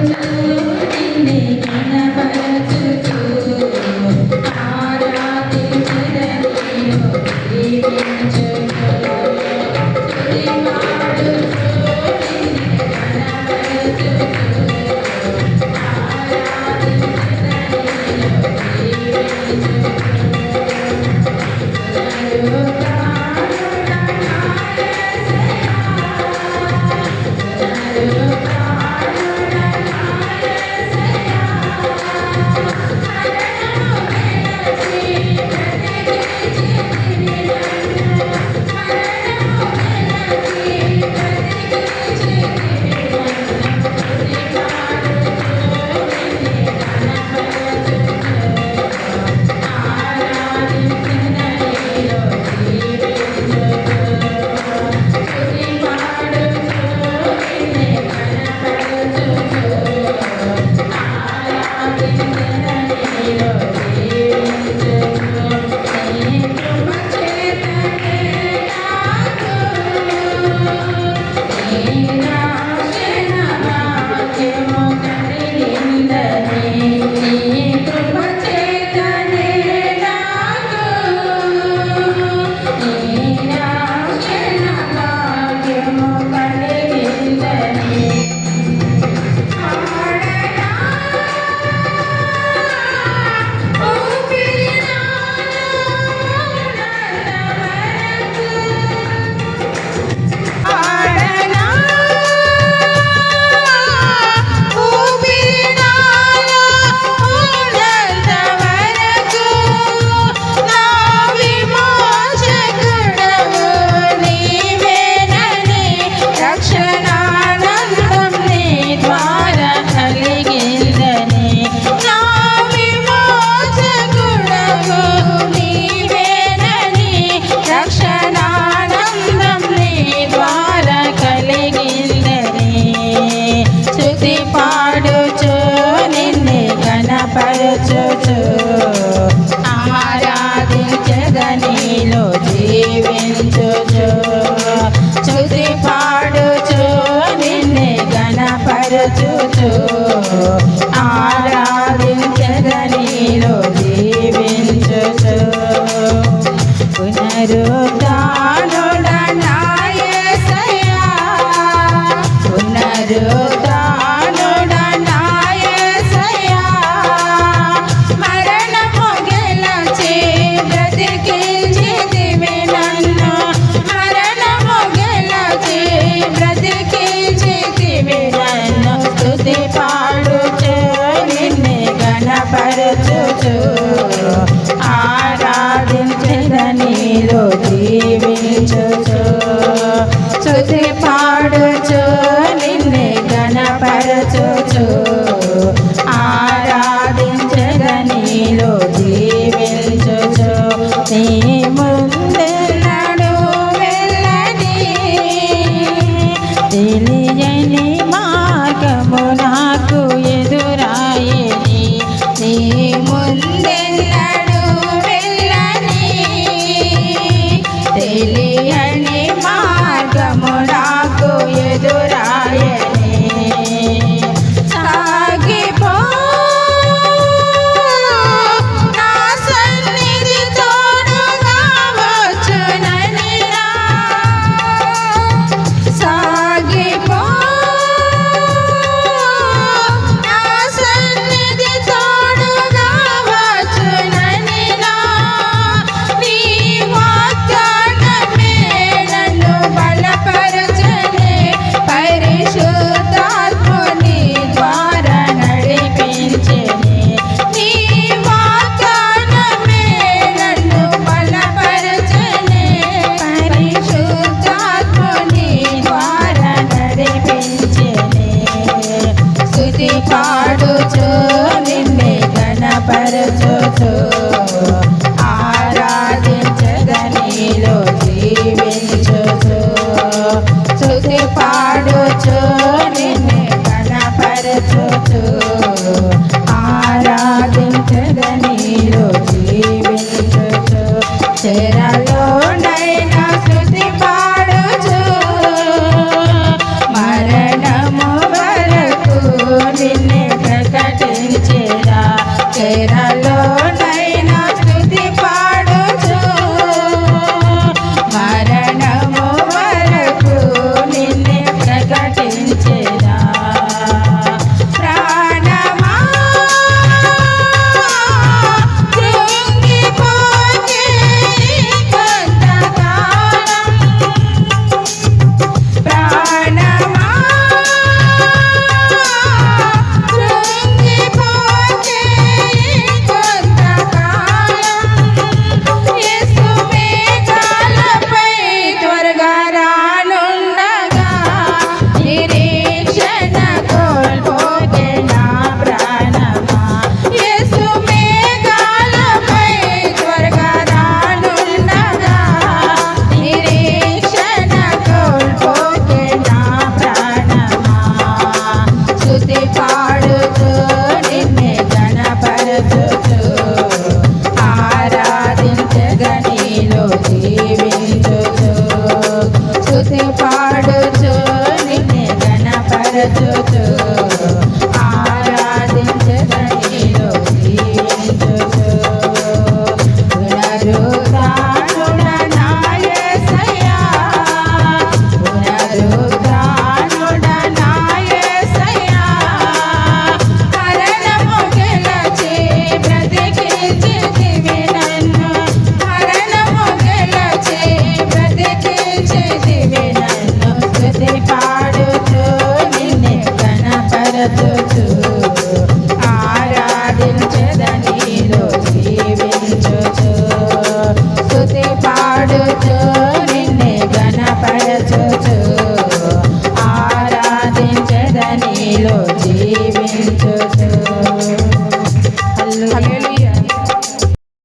పరచుచు ఆరాధించదనిలో జీవించుచు స్తుతి పాడుచు నిన్నే ఘనపరచుచు ఆరాధించదనిలో జీవించుచు పునరుద్ధానుడా నా యేసయ్యా పునరుద్ధానుడా నా యేసయ్యా మరణము గెలిచి బ్రతికించితివి నన్ను మరణము గెలిచి బ్రతికించితివి నన్ను స్తుతి పాడుచు నిన్నే ఘనపరచుచు ఆరాధించదనిలో జీవించుచు స్తుతి పాడుచు నిన్నే ఘనపరచుచు ఆరాధించదనిలో జీవించుచు నీ ముందెన్నడూ వెళ్ళని తెలియని మార్గము నాకు ఎదురాయని నీ ముందెన్నడూ వెళ్ళని తెలియని మార్గము నాకు ఎదురాయని సాగిపో నా సన్నిధి తోడుగా వచ్చునని సాగిపో నా సన్నిధి తోడుగా వచ్చునని నీ వాగ్దానమే నన్ను బలపరచనే పరిశుద్ధాత్ముని ద్వారా నడిపించెనే నీ వాగ్దానమే నన్ను బలపరచనే పరిశుద్ధాత్ముని ద్వారా నడిపించెనే స్తుతి పాడుచు నిన్నే ఘనపరచుచు ఆరాధించదనిలో జీవించుచు స్తుతి పాడుచు నిన్నే ఘనపరచుచు ఆరాధించదనిలో జీవించుచు చెరలోనైనా స్తుతి పాడుచు మరణము వరకు నిన్నే ప్రకటించేదా చెరలోనైనా స్తుతి పాడుచు మరణము వరకు నిన్నే ప్రకటించేదా ప్రాణమా కృంగిపోకే కొంతకాలం ప్రాణమా కృంగిపోకే కొంతకాలం యేసు మేఘాలపై త్వరగా రానుండగా నిరీక్షణ కోల్పోకే నా ప్రాణమా యేసు మేఘాలపై త్వరగా రానుండగా నిరీక్షణ కోల్పోకే నా ప్రాణమా స్తుతి పాడుతూ నిన్నే ఘనపరచుచు ఆరాధించగా నీలో జీవించుచు స్తుతి పాడుచు నిన్నే ఘనపరచుచు ఆరాధించగా నీలో జీవించుచు పునరుత్థానుడా నా యేసయ్యా పునరుత్థానుడా నా యేసయ్యా మరణము గెలచి బ్రతికించితివి నన్ను మరణము గెలచి బ్రతికించితివి నన్ను స్తుతి పాడుచు నిన్నే ఘనపరచుచు ఆరాధించద నీలో జీవించుచు స్తుతి పాడుచు నిన్నే ఘనపరచుచు ఆరాధించద నీలో జీవించుచు హల్లెలూయా.